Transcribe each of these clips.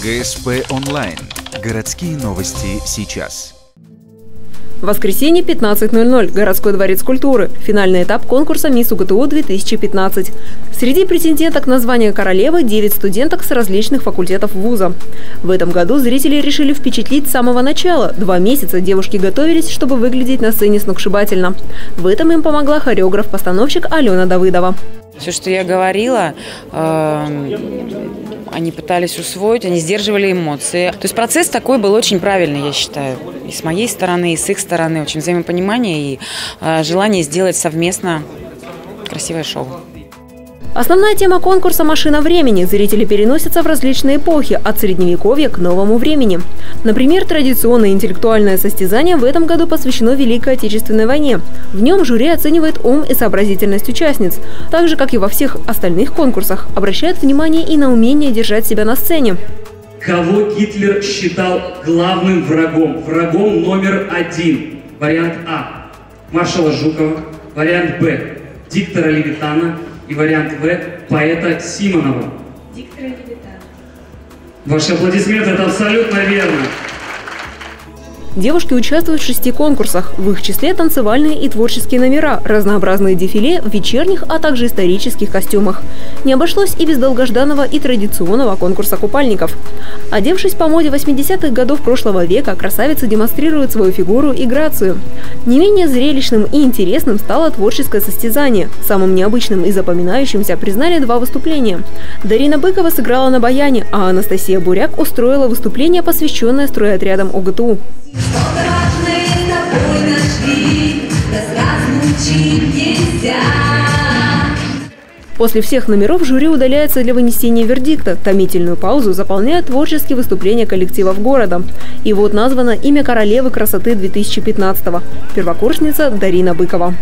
ГСП онлайн. Городские новости сейчас. Воскресенье, 15:00. Городской дворец культуры. Финальный этап конкурса «Мисс УГТУ-2015». Среди претенденток на звание королевы 9 студенток с различных факультетов вуза. В этом году зрители решили впечатлить с самого начала. 2 месяца девушки готовились, чтобы выглядеть на сцене сногсшибательно. В этом им помогла хореограф-постановщик Алена Давыдова. Все, что я говорила, они пытались усвоить, они сдерживали эмоции. То есть процесс такой был очень правильный, я считаю. И с моей стороны, и с их стороны. Очень взаимопонимание и желание сделать совместно красивое шоу. Основная тема конкурса – машина времени. Зрители переносятся в различные эпохи, от средневековья к новому времени. Например, традиционное интеллектуальное состязание в этом году посвящено Великой Отечественной войне. В нем жюри оценивает ум и сообразительность участниц. Так же, как и во всех остальных конкурсах, обращает внимание и на умение держать себя на сцене. Кого Гитлер считал главным врагом? Врагом номер 1. Вариант А. Маршала Жукова. Вариант Б. Диктора Левитана. И вариант В. Поэта Симонова. Диктора Левитана. Ваши аплодисменты, это абсолютно верно. Девушки участвуют в 6 конкурсах. В их числе танцевальные и творческие номера, разнообразные дефиле в вечерних, а также исторических костюмах. Не обошлось и без долгожданного и традиционного конкурса купальников. Одевшись по моде 80-х годов прошлого века, красавицы демонстрируют свою фигуру и грацию. Не менее зрелищным и интересным стало творческое состязание. Самым необычным и запоминающимся признали 2 выступления. Дарина Быкова сыграла на баяне, а Анастасия Буряк устроила выступление, посвященное стройотрядам ОГТУ. После всех номеров жюри удаляется для вынесения вердикта. Томительную паузу заполняют творческие выступления коллективов города. И вот названо имя королевы красоты 2015-го – первокурсница Дарина Быкова.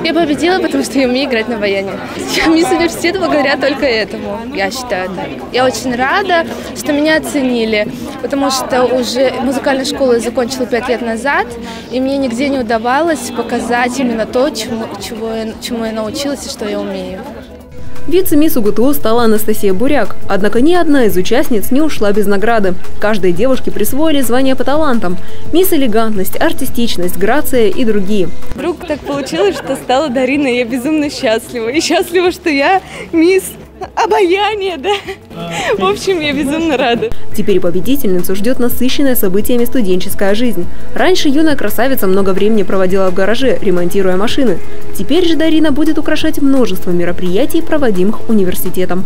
Я победила, потому что я умею играть на баяне. Я мисс университета благодаря только этому, я считаю так. Я очень рада, что меня оценили, потому что уже музыкальную школу я закончила 5 лет назад, и мне нигде не удавалось показать именно то, чему я научилась и что я умею. Вице-мисс УГТУ стала Анастасия Буряк. Однако ни одна из участниц не ушла без награды. Каждой девушке присвоили звание по талантам. Мисс элегантность, артистичность, грация и другие. Вдруг так получилось, что стала Дариной, я безумно счастлива. И счастлива, что я мисс обаяние, да? В общем, я безумно рада. Теперь победительницу ждет насыщенная событиями студенческая жизнь. Раньше юная красавица много времени проводила в гараже, ремонтируя машины. Теперь же Дарина будет украшать множество мероприятий, проводимых университетом.